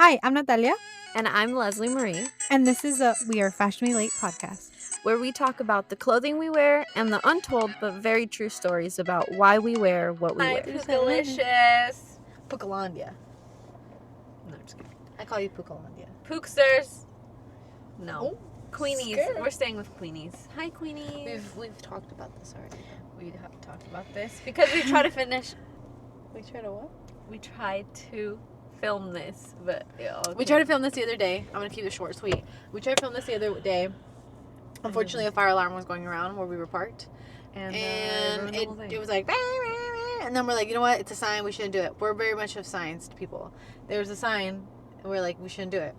Hi, I'm Natalia, And I'm Leslie Marie, and this is a We Are Fashionably Late podcast, where we talk about the clothing we wear and the untold but very true stories about why we wear what we Hi, wear. Pookalicious. Pookalandia. No, I'm just kidding. I call you Pookalandia. Pooksters. No. Oh, Queenies. scared. We're staying with Queenies. Hi, Queenies. We've talked about this already. We have talked about this because we try to finish. We tried to what? We tried to film this, but We tried to film this the other day. I'm gonna keep it short, sweet. We tried to film this the other day. Unfortunately, a fire alarm was going around where we were parked, and it was like, "Bah, bah, bah," and then we're like, you know what? It's a sign. We shouldn't do it. We're very much of signs to people. There was a sign, and we're like, we shouldn't do it.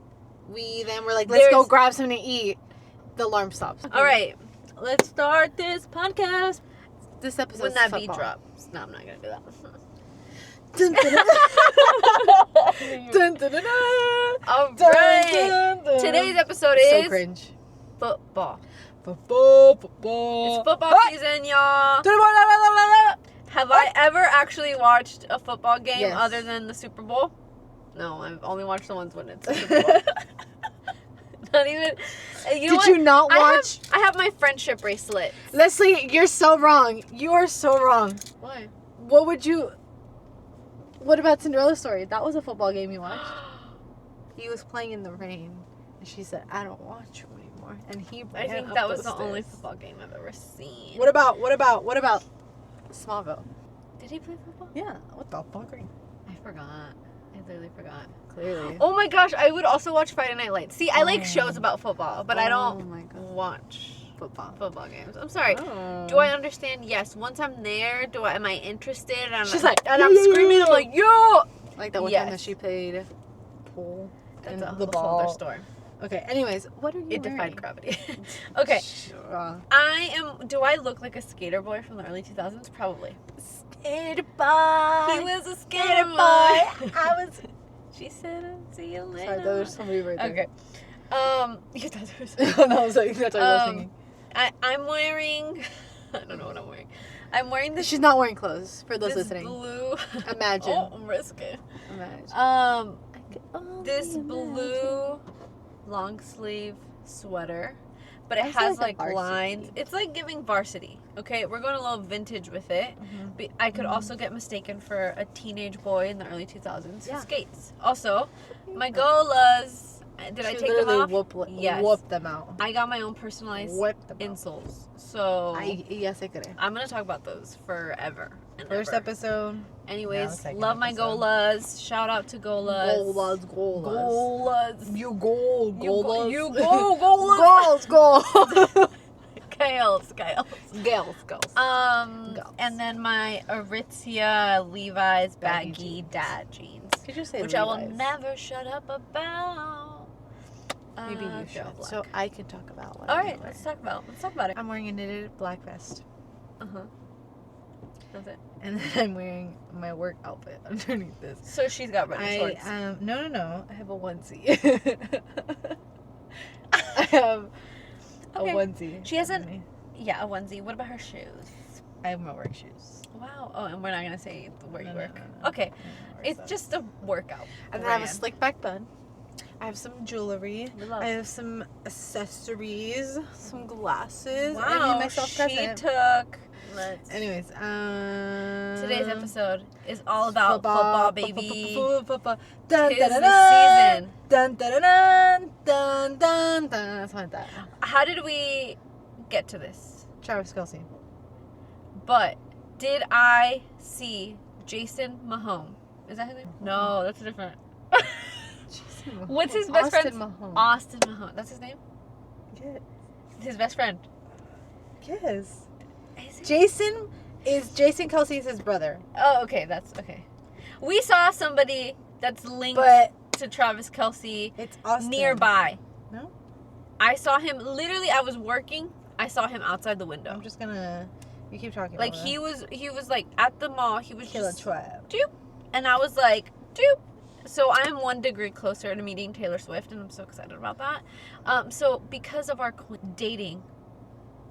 We then we're like, let's go grab something to eat. The alarm stops. All right, let's start this podcast. This episode When is that beat football. drops. No, I'm not gonna do that. Dun, dun, dun. Dun, dun, dun, dun. All Dun, right. dun, dun. Today's episode So is cringe. football. Football. It's football season, y'all. Have I ever actually watched a football game Yes. other than the Super Bowl? No, I've only watched the ones when it's the Super Bowl. Not even. You know Did you not watch? I have my friendship bracelet. Leslie, you're so wrong. You are so wrong. Why? What about Cinderella's story? That was a football game you watched. He was playing in the rain, and she said, "I don't want you anymore." And he. I ran think up that was those the only stairs. football game I've ever seen. What about Smallville? Did he play football? Yeah. What the fuck? I forgot. I literally forgot. Clearly. Oh my gosh, I would also watch Friday Night Lights. See, I like Oh. shows about football, but I Oh don't my God. watch Football. games. I'm sorry. Oh. Do I understand? Yes. Once I'm there, am I interested? And She's like, and I'm screaming. I'm like, yo! Like that one time that Yes. she played pool That's and a the whole ball. other story. Okay. Anyways, what are you It wearing? defied gravity. Okay. Sure. Do I look like a skater boy from the early 2000s? Probably. Skater boy. He was a skater boy. I was. She said, "I'll see you later." Sorry, there was somebody right there. Okay. You thought there was. No, I was like, that's what I was thinking. I'm wearing. I don't know what I'm wearing. I'm wearing this. She's not wearing clothes for those this listening. blue. Imagine. Oh, I'm risking. Imagine. This blue long sleeve sweater, but it It's has like a like lines. varsity. It's like giving varsity. Okay, we're going a little vintage with it. But I could also get mistaken for a teenage boy in the early 2000s Yeah. who skates. Also, my golas. Did I She take them literally off? Yes. Whoop them out. I got my own personalized Whip them out. insoles. So Yes, I could. I'm gonna talk about those forever. And First ever. episode. Anyways, second love my episode. golas. Shout out to golas. Golas. You go, golas. You go, golas. Goals. Gales. Girls. Girls. And then my Aritzia Levi's Baggy baggy jeans. dad jeans, Could you say which I will Levi's? never shut up about. Maybe you they're should. black. So I can talk about what all I'm right, wearing. let's talk about it. I'm wearing a knitted black vest. That's it. And then I'm wearing my work outfit underneath this. So she's got running shorts. No. I have a onesie. I have Okay. a onesie. She hasn't- underneath. Yeah, a onesie. What about her shoes? I have my work shoes. Wow. Oh, and we're not gonna say where you No, work. no. Okay, I don't know where it's at. just a workout. And then I have a brand. slick back bun. I have some jewelry. We love. I have some accessories, some glasses. I Wow, made myself she present. took. Anyways, Today's episode is all about football, baby. Football. Dun, Tis dun, the dun, season. dun, dun, dun, dun, dun, dun. Something like that. How did we get to this? Travis Kelce. But did I see Jason Mahone? Is that his name? No, that's different. What's his best Austin friend's- Mahone. Austin Mahone. That's his name? Yes. His best friend. Yes. Is it? Jason Kelce is his brother. Oh, okay. That's okay. We saw somebody that's linked But to Travis Kelce it's Austin. nearby. No? I saw him, literally, I was working. I saw him outside the window. I'm just gonna. You keep talking. Like, about he was like at the mall. He was Killer just, trap. doop. And I was like, doop. So I am 1 degree closer to meeting Taylor Swift, and I'm so excited about that. So because of our dating,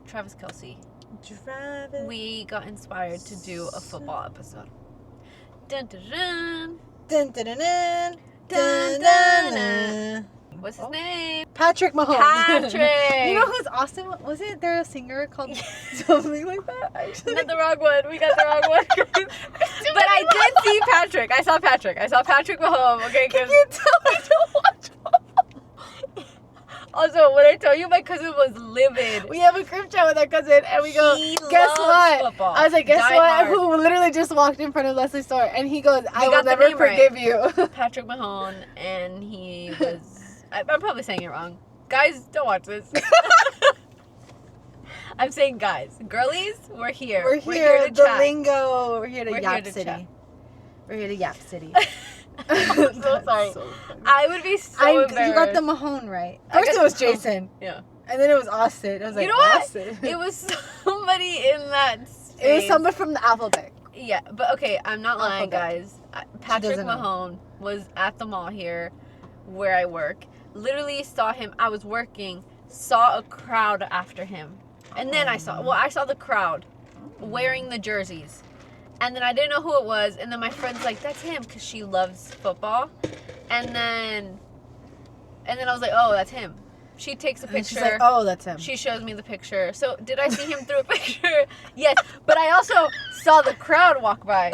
Travis Kelce, Travis. we got inspired to do a football episode. Dun, dun, dun. Dun, dun, dun, dun. Dun, dun, What's his name? Patrick Mahomes. Patrick. You know who's awesome? Was it there a singer called something like that? Actually, Not the wrong one. We got the wrong one. But I did see Patrick. I saw Patrick Mahomes. Okay, can you tell me to watch football? Also, when I tell you my cousin was livid. We have a group chat with our cousin, and we go, He guess loves what? football. I was like, guess Die what? hard. Who literally just walked in front of Leslie's store, and he goes, I will got the never name right. forgive you. Patrick Mahone, and he was. I'm probably saying it wrong. Guys, don't watch this. I'm saying guys. Girlies, we're here. We're here. to The chat. lingo. We're here to We're Yap here to City. chat. We're here to Yap City. I'm so sorry. So funny. I would be so embarrassed. You got the Mahone right. I First got it was the Mahone. Jason. Yeah. And then it was Austin. I was like, You know what? Austin. It was somebody in that space. It was somebody from the alphabet. Yeah, but okay, I'm not lying, guys. Patrick doesn't know. Mahone was at the mall here where I work. Literally saw him. I was working, saw a crowd after him. And then I saw the crowd wearing the jerseys. And then I didn't know who it was. And then my friend's like, that's him, because she loves football. And then I was like, oh, that's him. She takes a And picture. she's like, oh, that's him. She shows me the picture. So did I see him through a picture? Yes. But I also saw the crowd walk by.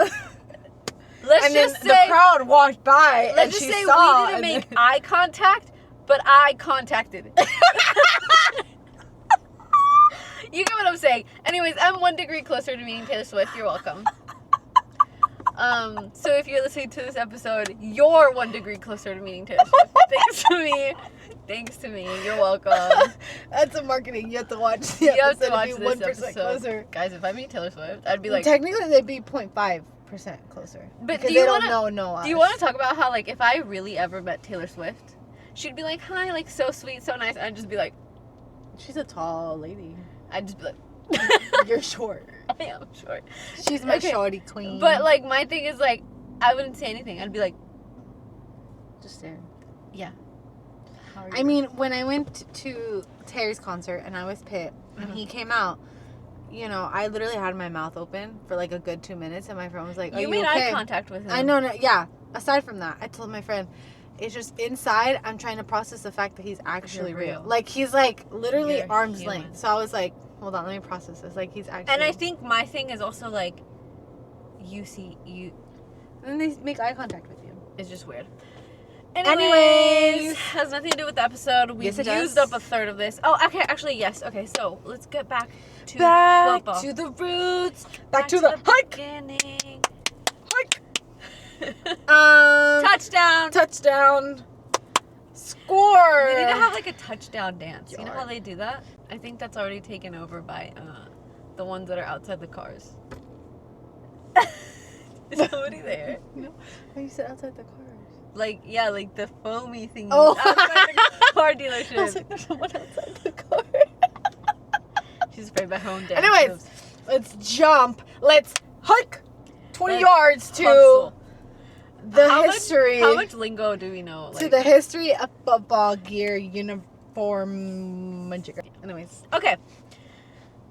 Let's just say the crowd walked by let's and just she say saw. we didn't make eye contact, but I contacted. You get what I'm saying. Anyways, I'm 1 degree closer to meeting Taylor Swift. You're welcome. So if you're listening to this episode, you're 1 degree closer to meeting Taylor Swift. Thanks to me. You're welcome. That's a marketing. You have to watch. You have to watch be this 1% episode. closer. Guys, if I meet Taylor Swift, I'd be like. Technically, they'd be 0.5% closer. But because do you they wanna- don't know us. Do you want to talk about how, like, if I really ever met Taylor Swift, she'd be like, hi, like, so sweet, so nice. I'd just be like, She's a tall lady. I'd just be like, You're short. I am short. She's my Okay. shorty queen. But, like, my thing is, like, I wouldn't say anything. I'd be like, just staring. yeah. How are you? I mean, when I went to Terry's concert and I was Pit and he came out, you know, I literally had my mouth open for like a good 2 minutes, and my friend was like, "Are you made okay?" eye contact with him. I know, no, yeah. Aside from that, I told my friend, it's just inside, I'm trying to process the fact that he's actually You're real. real. Like, he's like literally You're arm's human. length. So I was like, hold on, let me process this. Like, he's actually. And I think my thing is also, like, you. And they make eye contact with you. It's just weird. Anyways. Has nothing to do with the episode. We've Yes, it used does. up a third of this. Oh, okay, actually, yes. Okay, so let's get back to Back football. to the roots. Back to the hike. beginning. Hike. Touchdown. Touchdown. Score. We need to have like a touchdown dance. You know Yar. how they do that? I think that's already taken over by the ones that are outside the cars. Is somebody there? No, you said outside the cars. Like, yeah, like the foamy thing Oh. outside the car I was dealership. like, there's someone outside the car. She's afraid by home dance. Anyways, moves. let's jump. Let's hike 20 Let's yards to hustle. the How history. How much lingo do we know? to the history of football gear uniform. Anyways, Okay.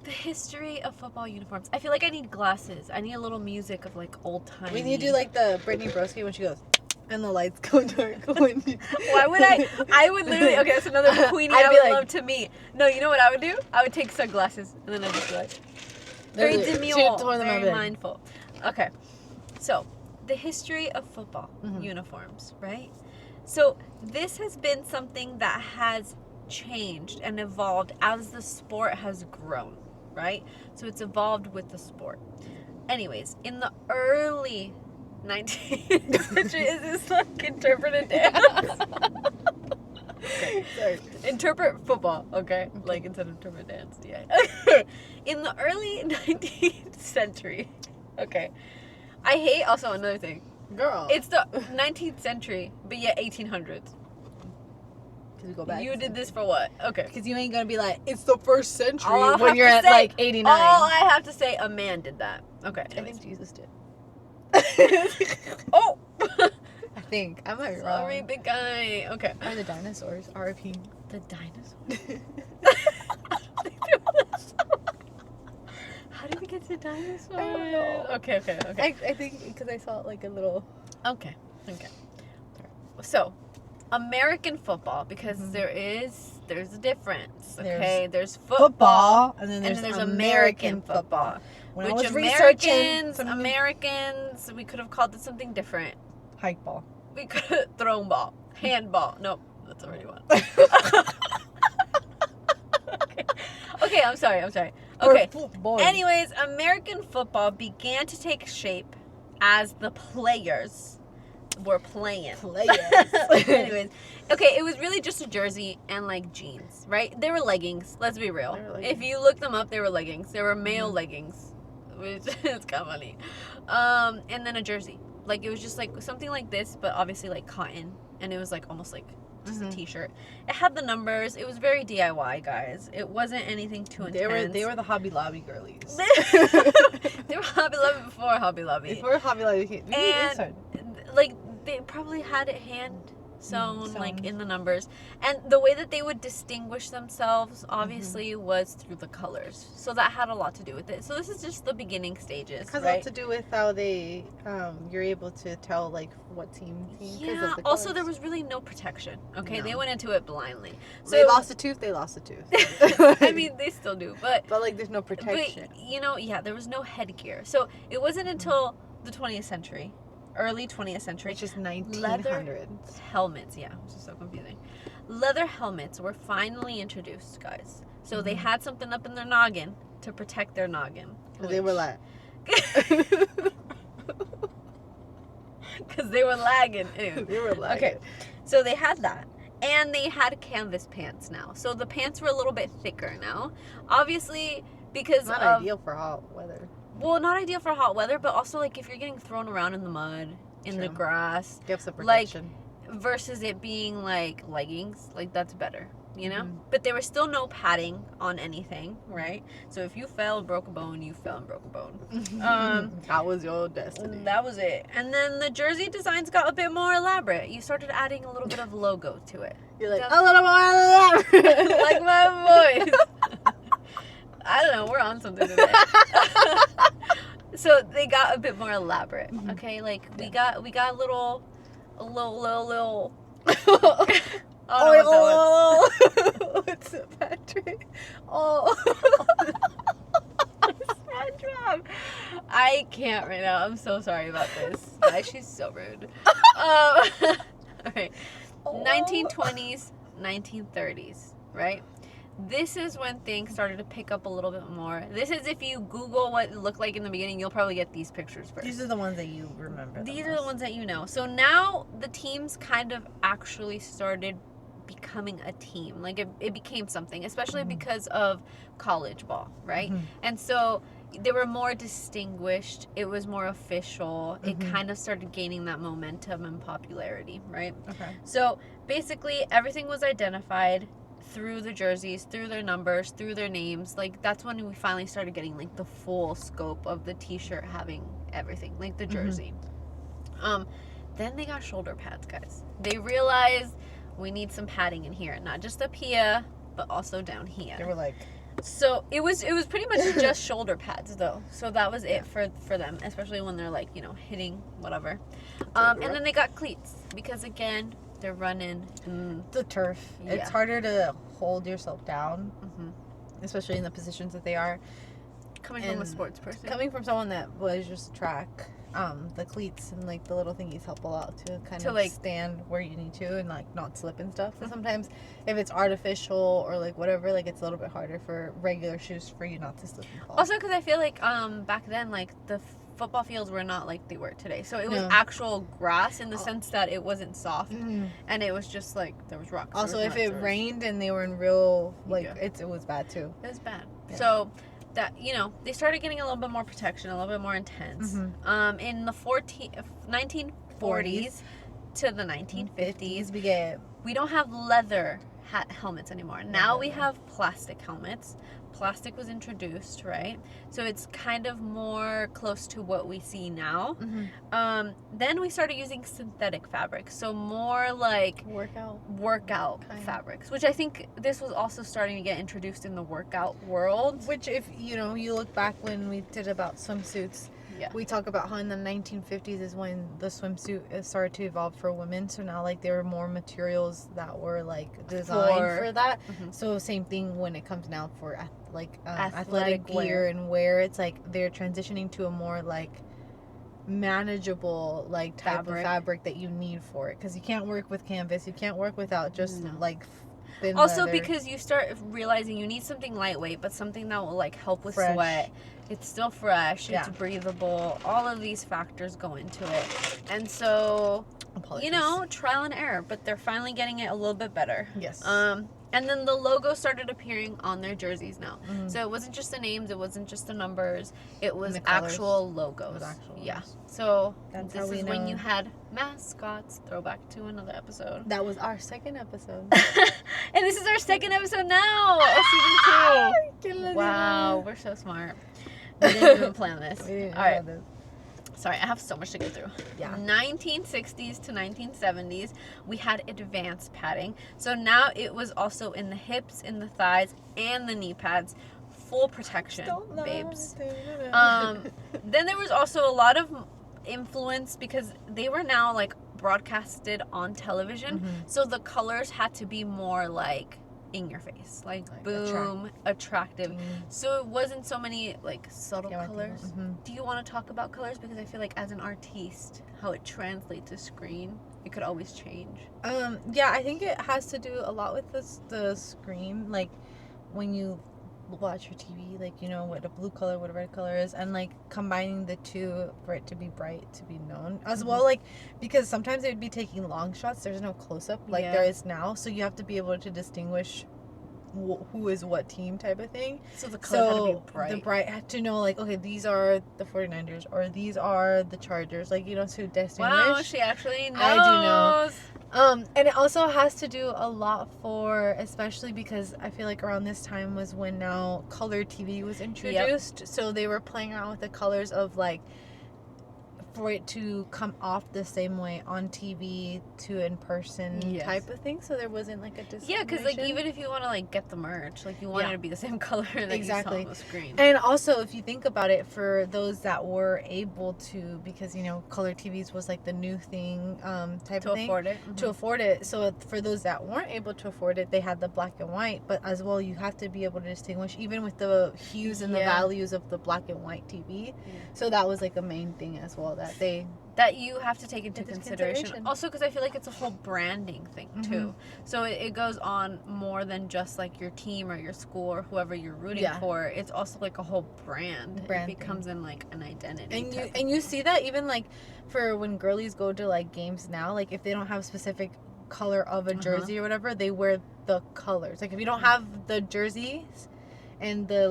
The history of football uniforms. I feel like I need glasses. I need a little music of like old time. we need to do like the Brittany Broski when she goes, and the lights go dark. Why would I would literally. Okay, that's another Queenie I'd I be would like- love to meet. No, you know what I would do? I would take sunglasses and then I'd just be like very Literally, demure, tore them very open. mindful. Okay, so the history of football Mhm. uniforms, right? So this has been something that has changed and evolved as the sport has grown, right? So it's evolved with the sport. Anyways, in the early 19th century, is this like interpreted dance? Okay. Sorry. Interpret football, okay? Like instead of interpret dance, yeah. In the early 19th century, okay. I hate also another thing. Girl. It's the 19th century, but yet 1800s. Because we go back. You did this for what? Okay. Because you ain't going to be like, it's the first century All I'll when have you're to at say- like 89. All I have to say, a man did that. Okay. I anyways. think Jesus did. Oh! I think. I might be wrong. Sorry, big guy. Okay. Or the dinosaurs. RIP. The dinosaurs? How did we get to dinosaurs? I don't know. Okay. I think because I saw like a little. Okay. So, American football, because there's a difference. Okay, there's football, and then there's there's American football. When I Which was researching Americans, we could have called it something different. hike ball. We could have thrown ball, handball. Nope, that's already one. Okay, I'm sorry. Okay. Football. Anyways, American football began to take shape as the players were playing. Anyways, okay, it was really just a jersey and like jeans, right? They were leggings. Let's be real. If you look them up, they were leggings. They were male leggings, which is kind of funny. And then a jersey. Like it was just like something like this, but obviously like cotton, and it was like almost like just a t-shirt. It had the numbers. It was very DIY, guys. It wasn't anything too intense. They were the Hobby Lobby girlies. They were Hobby Lobby before Hobby Lobby. Before Hobby Lobby came. And like they probably had it hand sewn like in the numbers, and the way that they would distinguish themselves obviously was through the colors, so that had a lot to do with it. So this is just the beginning stages. It has right? a lot to do with how they you're able to tell like what team yeah, of the also colors. there was really no protection. Okay, No. they went into it blindly. So They lost a tooth. I mean, they still do, but like there's no protection. But you know, yeah, there was no headgear. So it wasn't until the 20th century, early 20th century, Which is 1900s. leather helmets, yeah, which is so confusing. Leather helmets were finally introduced, guys. So they had something up in their noggin to protect their noggin. They were like, because they were lagging. Anyway. they were like, Okay, so they had that. And they had canvas pants now. So the pants were a little bit thicker now. Obviously, because not of... ideal for hot weather. Well, not ideal for hot weather, but also, like, if you're getting thrown around in the mud, in the True. grass, Give some like, protection. versus it being, like, leggings, like, that's better, you know? Mhm. But there was still no padding on anything, right? So if you fell and broke a bone, you fell and broke a bone. That was your destiny. That was it. And then the jersey designs got a bit more elaborate. You started adding a little bit of logo to it. You're like, Def- a little more elaborate. Like my voice. I don't know, we're on something today. So they got a bit more elaborate. Okay, like we got a little Oh, what's it, Patrick? Oh. SpongeBob. I can't right now. I'm so sorry about this. Guys, she's so rude. Alright. 1920s, 1930s, right? This is when things started to pick up a little bit more. This is if you Google what it looked like in the beginning, you'll probably get these pictures first. These are the ones that you remember. These are the ones that you know. So now the teams kind of actually started becoming a team. Like it became something, especially because of college ball, right? And so they were more distinguished. It was more official. It kind of started gaining that momentum and popularity, right? Okay. So basically everything was identified through the jerseys, through their numbers, through their names. Like that's when we finally started getting like the full scope of the t-shirt having everything, like the jersey. Then they got shoulder pads, guys. They realized we need some padding in here, not just up here, but also down here. They were like, So it was pretty much just shoulder pads though. So that was it for them, especially when they're like, you know, hitting whatever. And then they got cleats because again, they're running. the turf. Yeah. It's harder to hold yourself down, especially in the positions that they are. Coming from a And sports person. Coming from someone that was just track, the cleats and like the little thingies help a lot to kind of like stand where you need to and like not slip and stuff. And sometimes if it's artificial or like whatever, like it's a little bit harder for regular shoes for you not to slip and fall. Also, because I feel like back then, like the football fields were not like they were today. So it was No. actual grass in the sense that it wasn't soft, and it was just like there was rocks. Also, there if was it nuts, rained and they were in real like Yeah. it was bad too. it was bad. Yeah. So that, you know, they started getting a little bit more protection, a little bit more intense. In the 1940s to the 1950s, we don't have leather helmets anymore. Now we have plastic helmets. Plastic was introduced, right? So it's kind of more close to what we see now. Then we started using synthetic fabrics, so more like workout Kind of. fabrics, which I think this was also starting to get introduced in the workout world. Which, if you know, you look back when we did about swimsuits, Yeah. We talk about how in the 1950s is when the swimsuit started to evolve for women. So now, like, there were more materials that were, like, designed for that. Mhm. So same thing when it comes now for, athletic Athletic gear and wear. It's, like, they're transitioning to a more, like, manageable, like, type of fabric that you need for it. Because you can't work with canvas. You can't work without just, like, thin also leather. because you start realizing you need something lightweight but something that will like help with Fresh. sweat. It's still fresh, Yeah. it's breathable, all of these factors go into it. And so you know, trial and error, but they're finally getting it a little bit better. Yes. And then the logo started appearing on their jerseys now. Mhm. So it wasn't just the names, it wasn't just the numbers, it was the colors. actual logos. It was actual yeah. ones. So That's how this we is when know. you had mascots. Throwback to another episode. That was our second episode. And this is our second episode now of season 2. Wow, we're so smart. We didn't even plan this. All right. Sorry, I have so much to go through. Yeah. 1960s to 1970s, we had advanced padding. So now it was also in the hips, in the thighs, and the knee pads. Full protection, babes. Then there was also a lot of influence because they were now like broadcasted on television. Mhm. So the colors had to be more like in your face, like boom, attractive. So it wasn't so many like subtle colors. Mhm. Do you want to talk about colors? Because I feel like as an artiste, how it translates to screen, it could always change. Yeah, I think it has to do a lot with the screen. Like when you watch your TV, like, you know what a blue color, what a red color is, and like combining the two for it to be bright, to be known as well. Like, because sometimes it would be taking long shots, there's no close-up like there is now, so you have to be able to distinguish who is what team type of thing. So the color had to be bright. The bright had to know, like, okay, these are the 49ers or these are the Chargers, like, you know, to distinguish. Wow, she actually knows. I do know. And it also has to do a lot for, especially because I feel like around this time was when now color TV was introduced. So they were playing around with the colors of, like, for it to come off the same way on TV to in person type of thing. So there wasn't like a distinction. Yeah, because like even if you want to like get the merch, like you want it to be the same color that you saw on the screen. And also, if you think about it, for those that were able to, because you know, color TVs was like the new thing, type of thing to afford it. So for those that weren't able to afford it, they had the black and white. But as well, you have to be able to distinguish even with the hues and the values of the black and white TV. So that was like a main thing as well that you have to take into consideration. Also, because I feel like it's a whole branding thing too. So it goes on more than just like your team or your school or whoever you're rooting for. It's also like a whole brand. It becomes in like an identity. And you see that even like for when girlies go to like games now, like if they don't have specific color of a jersey or whatever, they wear the colors. Like if you don't have the jerseys and the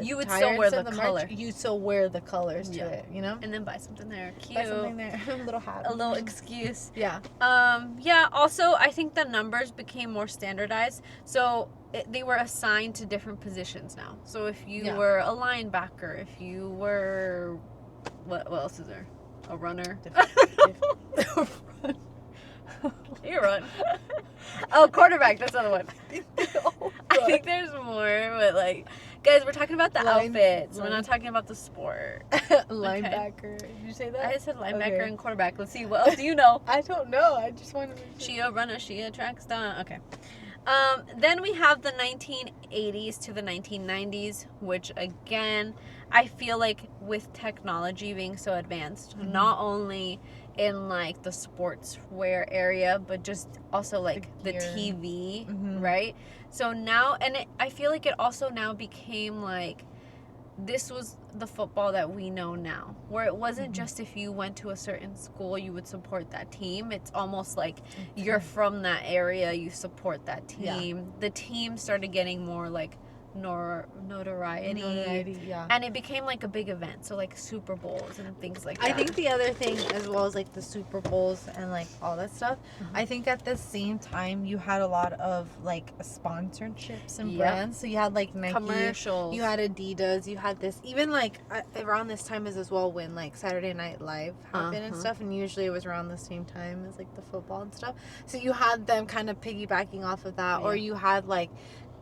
you would still wear the color. Merch, you still wear the colors to it, you know? And then buy something there. Cute. Buy something there. A little hat. A little excuse. Yeah. Yeah, also I think the numbers became more standardized. So they were assigned to different positions now. So if you were a linebacker, if you were what else is there? A runner. You run. Oh, quarterback. That's another one. I think there's more, but like, guys, we're talking about the outfits. We're not talking about the sport. Linebacker. Did you say that? I said linebacker and quarterback. Let's see. What else do you know? I don't know. I just wanted to. She a runner. She a track star. Okay. Then we have the 1980s to the 1990s, which again, I feel like with technology being so advanced, not only in like the sportswear area, but just also like the TV, right? So now, and I feel like it also now became like, this was the football that we know now, where it wasn't just if you went to a certain school you would support that team. It's almost like you're from that area, you support that team. The team started getting more like notoriety, and it became like a big event, so like Super Bowls and things like that. I think the other thing, as well as like the Super Bowls and like all that stuff, I think at the same time you had a lot of like sponsorships and brands. So you had like Nike, commercials, you had Adidas, you had this, even like around this time is as well when like Saturday Night Live happened and stuff, and usually it was around the same time as like the football and stuff. So you had them kind of piggybacking off of that, or you had like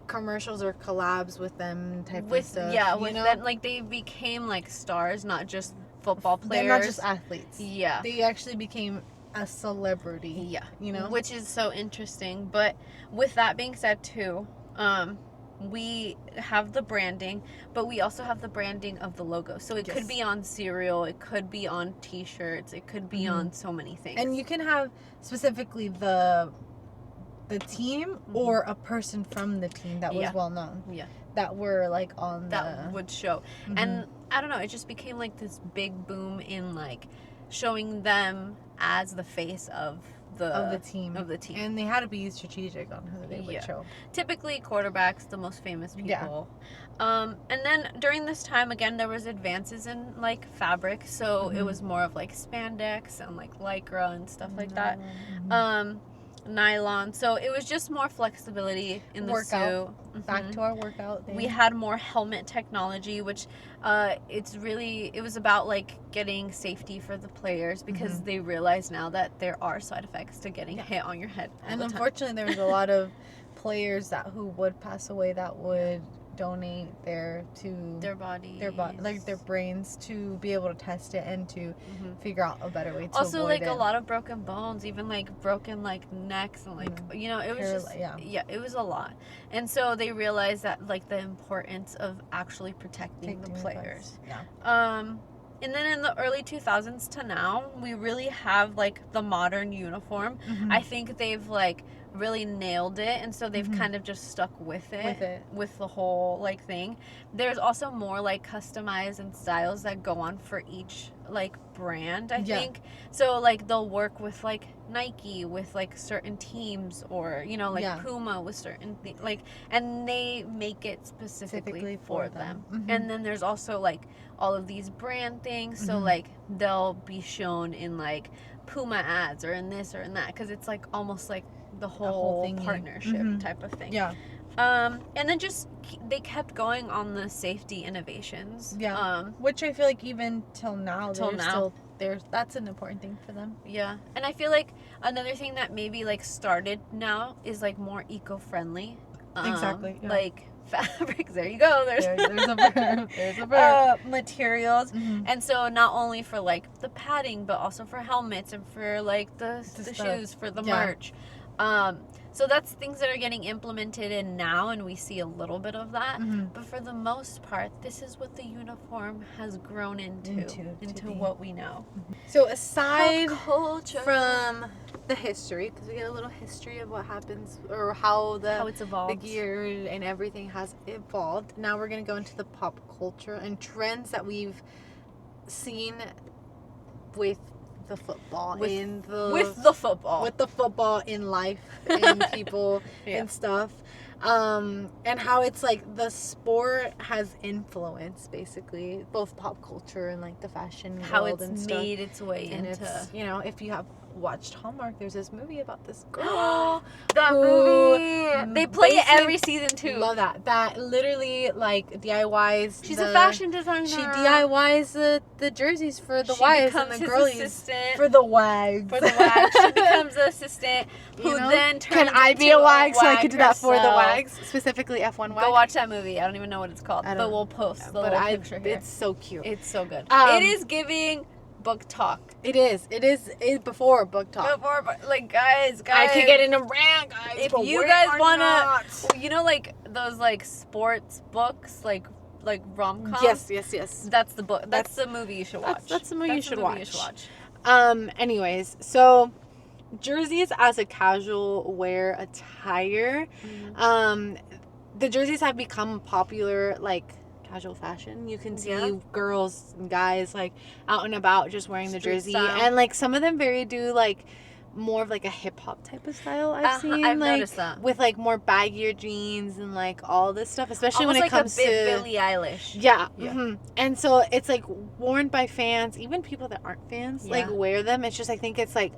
commercials or collabs with them type of stuff. Yeah, with them, like they became like stars, not just football players. They're not just athletes. Yeah. They actually became a celebrity. Yeah. You know? Which is so interesting. But with that being said, too, we have the branding, but we also have the branding of the logo. So it could be on cereal, it could be on t-shirts, it could be on so many things. And you can have specifically the team or a person from the team that was well known. Yeah. That were like on that would show. And I don't know, it just became like this big boom in like showing them as the face of the team. And they had to be strategic on who they would show. Typically quarterbacks, the most famous people. And then during this time, again, there was advances in like fabric, so it was more of like spandex and like lycra and stuff like that. Nylon, so it was just more flexibility in the workout suit. Back to our workout thing. We had more helmet technology, which it was about like getting safety for the players, because they realize now that there are side effects to getting hit on your head all and the time. Unfortunately there was a lot of players who would pass away that would donate their body, like their brains, to be able to test it and to figure out a better way to also avoid like it. a lot of broken bones, even like broken like necks, and like you know, it was just it was a lot. And so they realized that like the importance of actually protecting the players. And then in the early 2000s to now, we really have like the modern uniform. I think they've like really nailed it, and so they've kind of just stuck with the whole like thing. There's also more like customized and styles that go on for each like brand, I think. So like they'll work with like Nike with like certain teams, or you know, like Puma with certain like, and they make it specifically for them. And then there's also like all of these brand things, so like they'll be shown in like Puma ads or in this or in that, because it's like almost like the whole partnership type of thing. And then just they kept going on the safety innovations. Which I feel like even till now, that's an important thing for them. And I feel like another thing that maybe like started now is like more eco-friendly. Like fabrics. There you go. There's a verb. There's a verb. Materials. And so not only for like the padding, but also for helmets and for like the shoes, for the merch. So that's things that are getting implemented in now, and we see a little bit of that. But for the most part, this is what the uniform has grown into what we know. So aside from the history, because we get a little history of what happens, or how it's evolved, the gear and everything has evolved. Now we're going to go into the pop culture and trends that we've seen with the football, with the football in life and people and stuff, and how it's like the sport has influenced basically both pop culture and like the fashion world, and stuff. Made its way and into, it's, you know, if you have watched Hallmark, there's this movie about this girl. That movie, they play it every season too. Love that literally like DIYs. She's a fashion designer. She DIYs the jerseys for the wives and the girlies. Assistant. For the wags. She becomes the assistant, who then turns Can I be a wag so I could do that for the herself. wags, specifically F1 wag? Go watch that movie. I don't even know what it's called, but we'll post the little picture here. It's so cute. It's so good. It is giving book talk. It is before book talk. Like guys, I could get in a rant, guys. If you guys wanna, you know, like those like sports books, like rom-com. Yes. That's the book. That's the movie you should watch. That's the movie you should watch. Anyways, so jerseys as a casual wear attire. The jerseys have become popular, like casual fashion. You can see girls and guys like out and about just wearing the jersey style. And like some of them do like more of like a hip hop type of style. I've seen I've like noticed that, with like more baggier jeans and like all this stuff, especially almost when it like comes a bit to Billie Eilish. And so it's like worn by fans, even people that aren't fans like wear them. It's just, I think it's like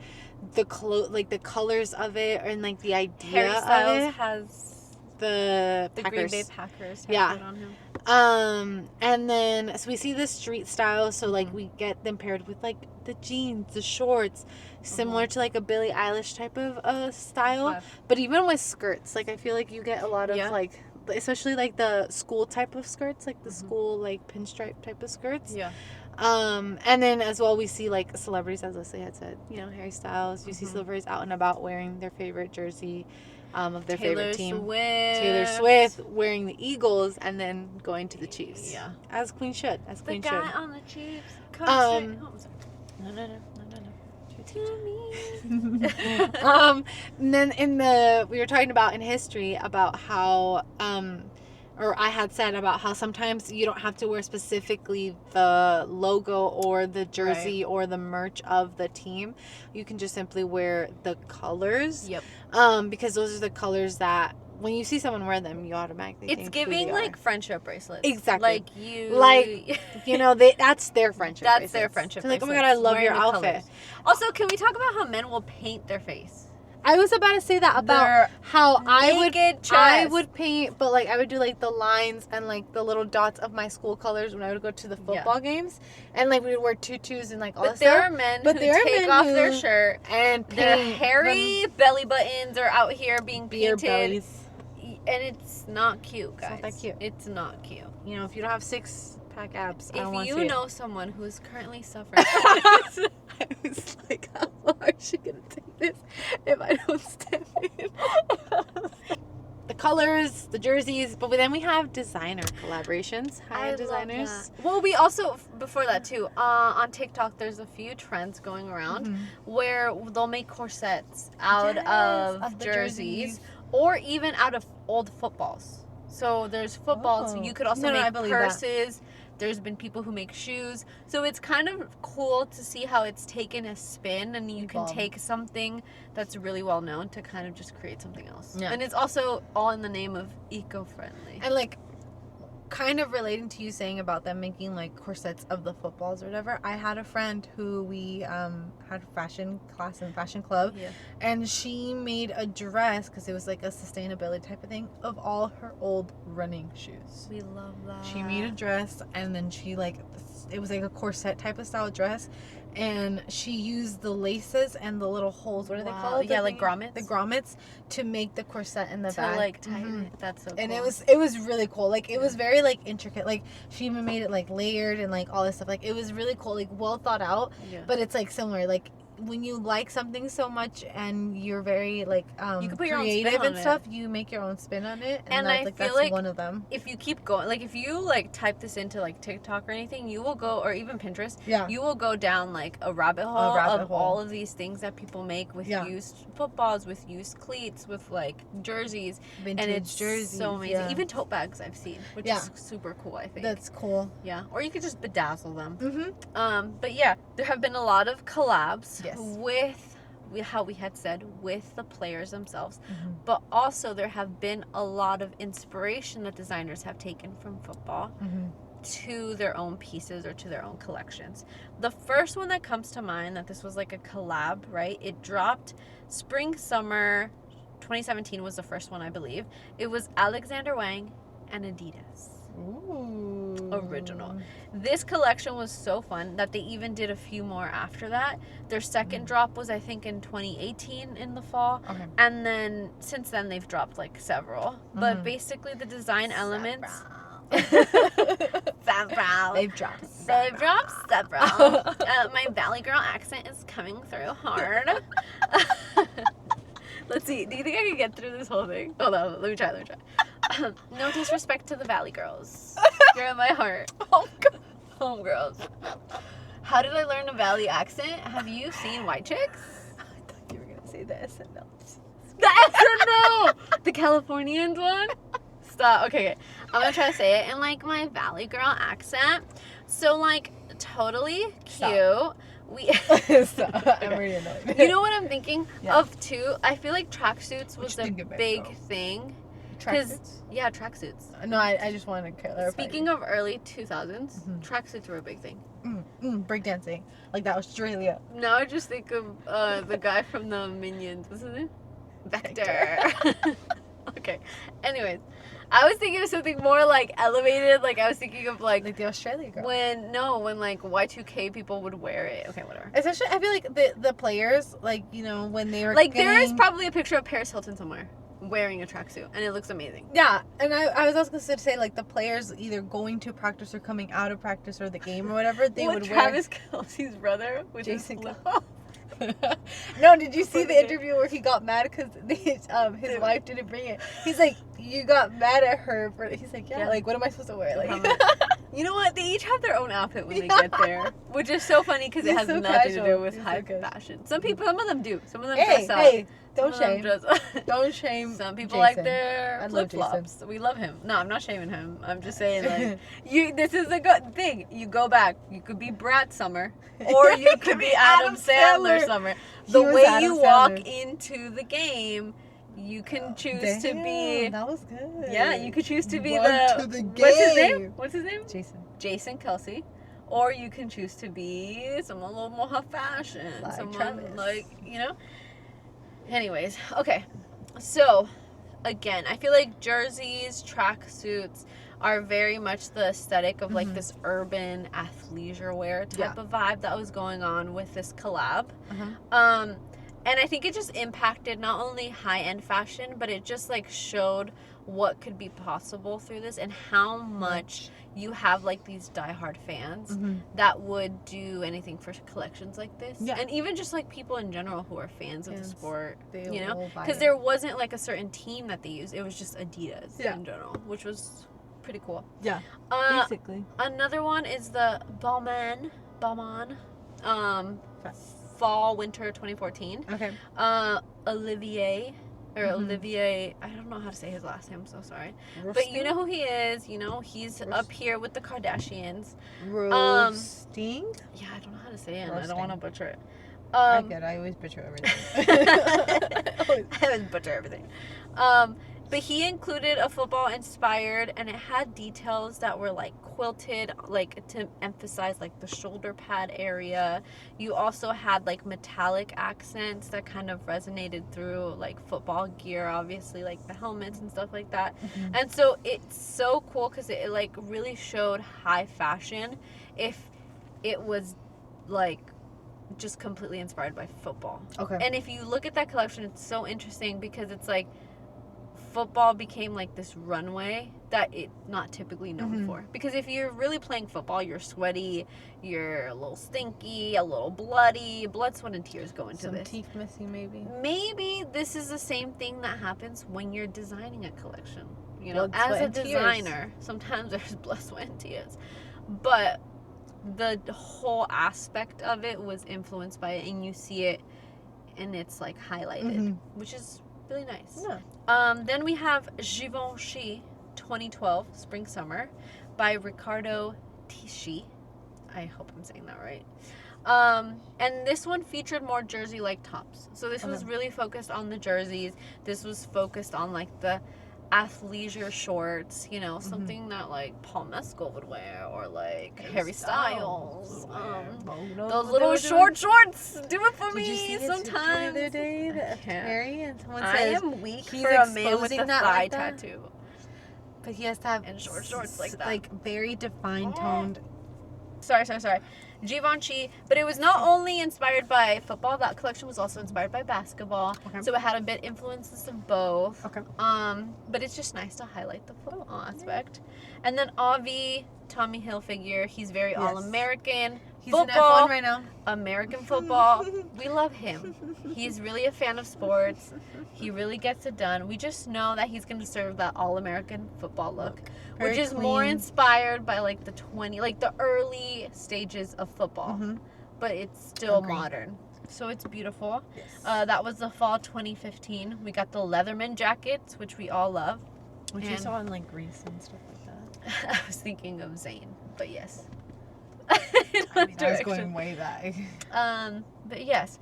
the colors of it, and like the idea Harry Styles of it. Has the Green Bay Packers have put on him. And then so we see the street style, so like we get them paired with like the jeans, the shorts, similar to like a Billie Eilish type of style. But even with skirts, like I feel like you get a lot of like, especially like the school type of skirts, like the school like pinstripe type of skirts. And then as well, we see like celebrities, as Leslie had said, you know, Harry Styles. You see celebrities out and about wearing their favorite jersey of their favorite team. Taylor Swift wearing the Eagles and then going to the Chiefs. Yeah. As Queen should. The guy on the Chiefs. No. And then we were talking about in history about how or I had said about how sometimes you don't have to wear specifically the logo or the jersey or the merch of the team. You can just simply wear the colors. Yep. Because those are the colors that when you see someone wear them, you automatically think giving who they like are. friendship bracelets. Exactly. Like you know, that's their friendship That's bracelets. their friendship So like, oh my bracelets, god, I love wearing your the outfit. colors. Also, can we talk about how men will paint their face? I was about to say that about Their how I naked would chest. paint, but like I would do like the lines and like the little dots of my school colors when I would go to the football games, and like we would wear tutus and like all But that there stuff. are men But who there are take men off who- their shirt. And Their paint hairy belly buttons are out here being beer painted. bellies. And it's not cute, guys. It's not that cute. It's not cute. You know, if you don't have 6-pack abs, I don't If want to you see know someone who's currently suffering, it. I was like, how long is she gonna take this if I don't step in? The colors, the jerseys, but then we have designer collaborations. High-end designers. Well, we also, before that too, on TikTok, there's a few trends going around where they'll make corsets out of the jerseys or even out of old footballs. So there's footballs. Oh. You could also I make believe that. purses. There's been people who make shoes. So it's kind of cool to see how it's taken a spin and you Evolved. can take something that's really well known to kind of just create something else. Yeah. And it's also all in the name of eco-friendly. And like, kind of relating to you saying about them making like corsets of the footballs or whatever, I had a friend who we had fashion class in fashion club, Yeah. and she made a dress because it was like a sustainability type of thing of all her old running shoes. We love that. She made a dress, and then she like, it was like a corset type of style dress, and she used the laces and the little holes, what are they Wow. called? Yeah, The like thing- grommets? The grommets to make the corset in the to back. like tighten Mhm. it. That's so cool. And it was really cool. Like it was very like intricate. Like she even made it like layered and like all this stuff. Like it was really cool. Like well thought out. Yeah. But it's like similar. Like when you like something so much and you're very like You can put your own spin creative on and it. stuff, you make your own spin on it. And I feel that's like one of them. if you keep going, like if you like type this into like TikTok or anything, you will go, or even Pinterest, Yeah. you will go down like a rabbit hole of all of these things that people make with used footballs, with used cleats, with like jerseys, Vintage and it's jerseys. so amazing. Yeah. Even tote bags I've seen, which Yeah. is super cool. I think That's cool. yeah, or you could just bedazzle them. Mm-hmm. But yeah, there have been a lot of collabs Yes. with how we had said with the players themselves, Mm-hmm. but also there have been a lot of inspiration that designers have taken from football Mm-hmm. to their own pieces or to their own collections. The first one that comes to mind that this was like a collab, right? It dropped spring summer 2017 was the first one, I believe. It was Alexander Wang and Adidas. Ooh. Original. This collection was so fun that they even did a few more after that. Their second drop was I think in 2018 in the fall. Okay. And then since then they've dropped like several. But basically the design elements several. They've dropped. They've dropped several. My Valley Girl accent is coming through hard. Let's see. Do you think I can get through this whole thing? Hold on. Let me try. No disrespect to the Valley Girls. You're in my heart. Homegirls. How did I learn a Valley accent? Have you seen White Chicks? I thought you were gonna say the SNL. The SNL! The Californians one? Stop. Okay. I'm gonna try to say it in like my Valley Girl accent. So like totally cute. Stop. We I'm really annoyed. You know what I'm thinking Yeah. of too? I feel like tracksuits was you a think of it, big though? thing. Tracksuits? Yeah, tracksuits. No, I just wanted to clarify. Speaking of early 2000s, Mhm. tracksuits were a big thing. Breakdancing. Like that Australia. Now I just think of the guy from the Minions. What's his name? Vector. Okay. Anyways, I was thinking of something more like elevated. Like I was thinking of like Like the Australia girl. when like Y2K people would wear it. Okay, whatever. Especially, I feel like the players, like, you know, when they were Like there is getting- probably a picture of Paris Hilton somewhere. wearing a tracksuit, and it looks amazing. Yeah, and I was also going to say, like, the players either going to practice or coming out of practice or the game or whatever, they would Travis Kelce's brother with Jason his No, did you see the interview where he got mad because his wife didn't bring it? He's like, you got mad at her for. He's like, yeah. Like, what am I supposed to wear? Like, you know what? They each have their own outfit when they get there, which is so funny because it has so nothing to do casual. with He's high so fashion. Some of them do. Some of them hey, dress up. hey, don't Some of them shame. dress- Don't shame. Some people Jason. like their I love flip flops. We love him. No, I'm not shaming him. I'm just saying, like, this is a good thing. You go back. You could be Brad Summer, or you could be Adam Sandler Summer. The way you walk into the game, you can choose to be. That was good. Yeah, you could choose to be the game. What's his name? What's his name? Jason Kelce. Or you can choose to be someone a little more high fashion. Like someone Travis. like, you know? Anyways, okay. So, again, I feel like jerseys, tracksuits are very much the aesthetic of like this urban athleisure wear type of vibe that was going on with this collab. And I think it just impacted not only high-end fashion, but it just like showed what could be possible through this and how much you have like these diehard fans that would do anything for collections like this. Yeah. And even just like people in general who are fans of the sport, They you know? will buy Because it. there wasn't like a certain team that they used. It was just Adidas Yeah. in general, which was pretty cool. Yeah. Basically. Another one is the Balmain, Fall Winter 2014. Okay. Olivier, Olivier, I don't know how to say his last name, I'm so sorry. But you know who he is, you know, he's up here with the Kardashians. Roasting? Yeah, I don't know how to say it, and I don't want to butcher it. I always butcher everything. I always butcher everything. But he included a football inspired, and it had details that were like quilted, like to emphasize like the shoulder pad area. You also had like metallic accents that kind of resonated through like football gear, obviously like the helmets and stuff like that. And so it's so cool because it like really showed high fashion if it was like just completely inspired by football. Okay. And if you look at that collection, it's so interesting because it's like football became like this runway that it's not typically known for. Because if you're really playing football, you're sweaty, you're a little stinky, a little bloody, blood, sweat, and tears go into this. Some teeth missing, maybe. Maybe this is the same thing that happens when you're designing a collection. You know, Blood, as sweat, a and tears. designer, sometimes there's blood, sweat, and tears. But the whole aspect of it was influenced by it, and you see it, and it's like highlighted, which is really nice. Yeah. Then we have Givenchy 2012 Spring Summer by Riccardo Tisci. I hope I'm saying that right. And this one featured more jersey-like tops. So this was really focused on the jerseys. This was focused on like the athleisure shorts, you know, something that like Paul Mescal would wear, or like Harry Styles. Those little shorts. Do it for me sometimes. The other day that Harry and someone I says am weak he's for a man with a exposing that thigh like that. tattoo. But he has to have And shorts like that. like very defined toned. Sorry. Givenchy, but it was not only inspired by football. That collection was also inspired by basketball. Okay. So it had a bit influences of both. Okay. But it's just nice to highlight the football aspect. And then Avi, Tommy Hilfiger, he's very all-American. He's in F1 right now. American football. We love him. He's really a fan of sports. He really gets it done. We just know that he's going to serve that all-American football look, Very which is more clean. inspired by like the early stages of football, but it's still Agreed. modern. So it's beautiful. Yes. That was the fall 2015. We got the Leatherman jackets, which we all love. Which you and- saw in like Greece and stuff like that. I was thinking of Zayn, but yes. I was going way back. But yes,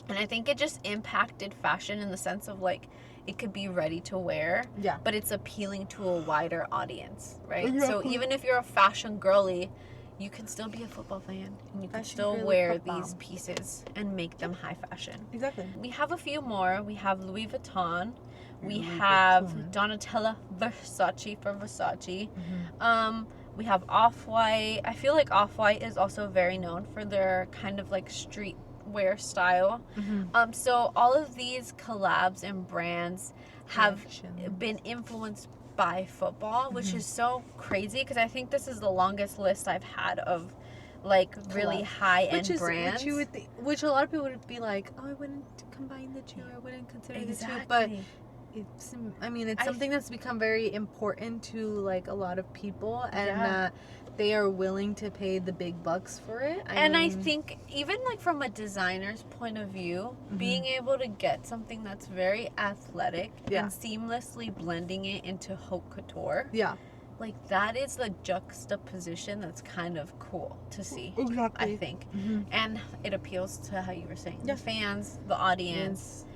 and I think it just impacted fashion in the sense of like it could be ready to wear, Yeah. but it's appealing to a wider audience, right? So Exactly. even if you're a fashion girly, you can still be a football fan, and you can Fashion still girly wear football. these pieces and make them high fashion. Exactly. We have a few more. We have Louis Vuitton. We Louis have Vuitton. Donatella Versace for Versace. We have Off-White. I feel like Off-White is also very known for their kind of like street streetwear style. So all of these collabs and brands have been influenced by football, which is so crazy because I think this is the longest list I've had of like really high-end brands. Which a lot of people would be like, oh, I wouldn't combine the two, I wouldn't consider the two, but it's something that's become very important to like a lot of people, and they are willing to pay the big bucks for it. I think even like from a designer's point of view, being able to get something that's very athletic and seamlessly blending it into haute couture, like that is the juxtaposition that's kind of cool to see. I think, and it appeals to how you were saying the fans, the audience.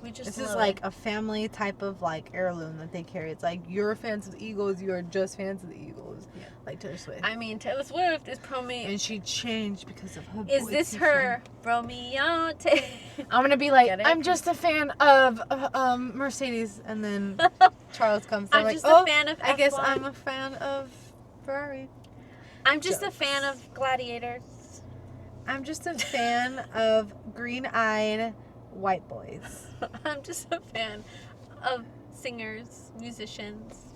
This is like a family type of like heirloom that they carry. It's like you're fans of the Eagles, you're just fans of the Eagles. Yeah. Like Taylor Swift. I mean, Taylor Swift is and she changed because of her. Is this her Romeo? I'm gonna be like, I'm just a fan of Mercedes, and then Charles comes. I'm just a fan of F1. I guess I'm a fan of Ferrari. I'm just a fan of gladiators. I'm just a fan of green-eyed white boys. I'm just a fan of singers, musicians,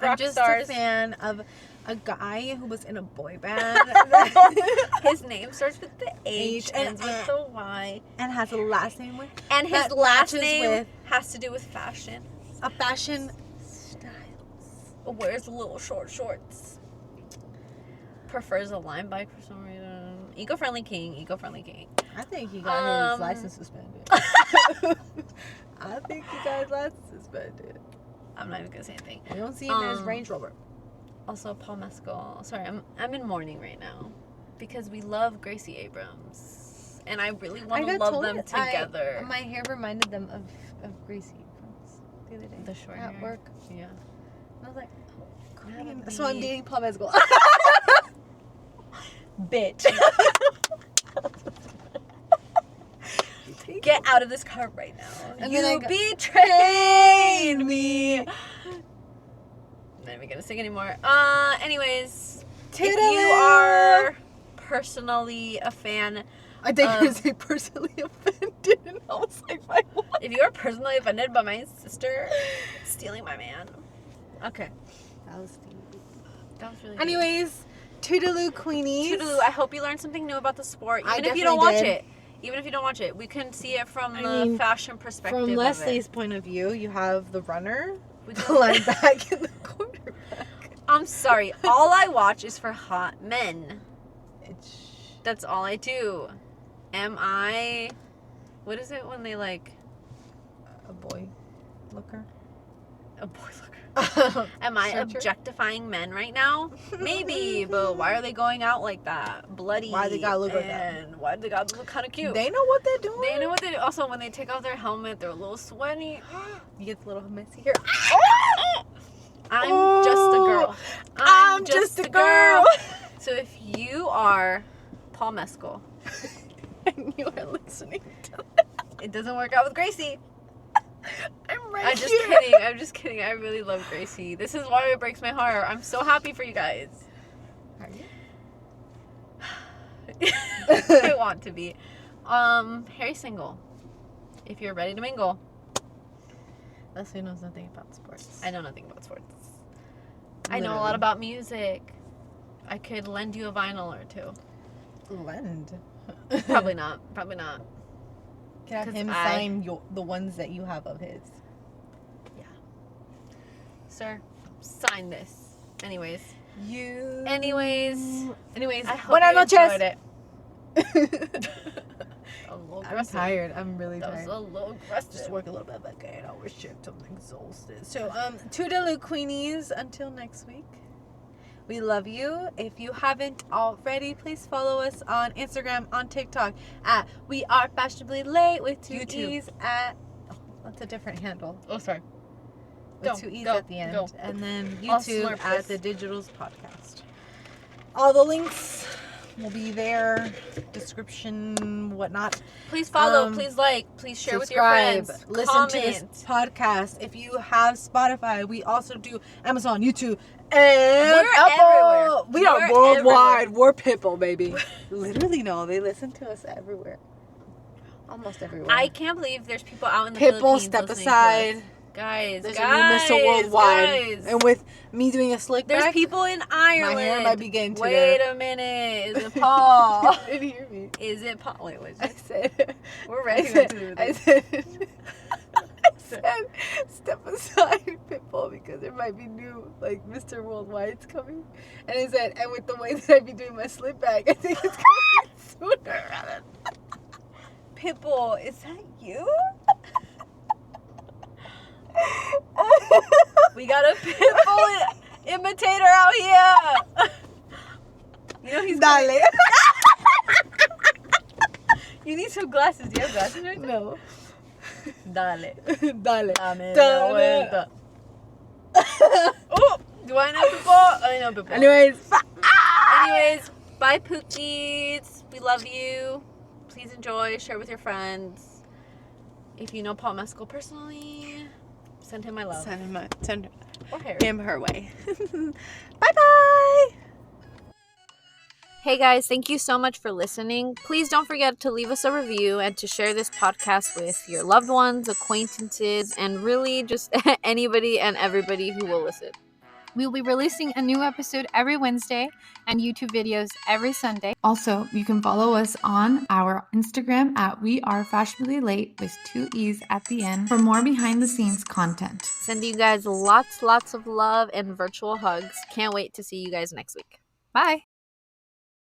I'm just a fan of a guy who was in a boy band. His name starts with the H and ends with the Y. And has a last name with... And his last name has to do with fashion. A fashion styles. Wears little short shorts. Prefers a Lime bike for some reason. Eco-friendly king. I think he got his license suspended. I think he got his license suspended. I'm not even gonna say anything. We don't see him in his Range Rover. Also, Paul Mescal. Sorry, I'm in mourning right now because we love Gracie Abrams, and I really want to love them together. My hair reminded them of Gracie Abrams the other day. The short at hair. work. Yeah. And I was like, oh, so I'm dating Paul Mescal. Bitch. Get out of this car right now. And you betrayed me. I'm not even gonna sing anymore. Anyways, if you are personally a fan, I think you say personally offended, and I was like, what? If you are personally offended by my sister stealing my man, okay, that was really. Anyways, toodaloo, Queenies. Toodaloo. I hope you learned something new about the sport, even if you don't watch it. Even if you don't watch it, we can see it from the fashion perspective. From Leslie's point of view, you have the runner, the linebacker, and the quarterback. I'm sorry. All I watch is for hot men. That's all I do. Am I... What is it when they like... A boy looker? A boy looker. Am I objectifying men right now? Maybe, but why are they going out like that? Bloody. Why they gotta look like that? And why do they gotta look kind of cute? They know what they're doing. They know what they do. Also, when they take off their helmet, they're a little sweaty. You get a little messy here. I'm just a girl. I'm just a girl. So if you are Paul Mescal and you are listening to that, it doesn't work out with Gracie. I'm just kidding. I really love Gracie. This is why it breaks my heart. I'm so happy for you guys. Are you? I want to be. Harry's single. If you're ready to mingle. Leslie knows nothing about sports. I know nothing about sports. Literally. I know a lot about music. I could lend you a vinyl or two. Lend? Probably not. Can have him sign the ones that you have of his. Yeah. Sir, sign this. Anyways, I hope you enjoyed it. I'm tired. I'm really tired. That was a little aggressive. Just work a little bit back at our shift. I'm exhausted. So, toodaloo, Queenies. Until next week. We love you. If you haven't already, please follow us on Instagram, on TikTok at We Are Fashionably Late with two E's at... Oh, that's a different handle. Oh, sorry. With two E's at the end. And then YouTube at The Digitals Podcast. All the links will be there. Description, whatnot. Please follow. Please like. Please share with your friends. Listen comment to this podcast. If you have Spotify, we also do Amazon, YouTube, and Apple. Everywhere. We are worldwide. Everywhere. We're people, baby. Literally, no. They listen to us everywhere. Almost everywhere. I can't believe there's people out in the Pitbull, Philippines step listening to us. aside. Guys, There's guys, a new Mr. Worldwide. guys. And with me doing a slick There's back, people in Ireland. my hair might be getting to Wait there. a minute. Is it Paul? You didn't hear me. Is it Paul? Wait, what? I said... We're I ready said, to do I this. said, I said, step aside, Pitbull, because there might be new, like, Mr. Worldwide's coming. And I said, and with the way that I be doing my slip back, I think it's coming sooner rather than... Pitbull, is that you? We got a Pitbull imitator out here. You know he's Dale. You need some glasses. Do you have glasses right now? No. Dale. Dale. Dame la Dale. vuelta. Oh, do I know Pitbull? I know Pitbull. Anyways, bye Pookies. We love you. Please enjoy. Share with your friends. If you know Paul Mescal personally, send him my love. Send Or Harry. him her way. Bye-bye. Hey guys, thank you so much for listening. Please don't forget to leave us a review and to share this podcast with your loved ones, acquaintances, and really just anybody and everybody who will listen. We will be releasing a new episode every Wednesday and YouTube videos every Sunday. Also, you can follow us on our Instagram at We Are Fashionably Late with 2 E's at the end for more behind the scenes content. Sending you guys lots of love and virtual hugs. Can't wait to see you guys next week. Bye.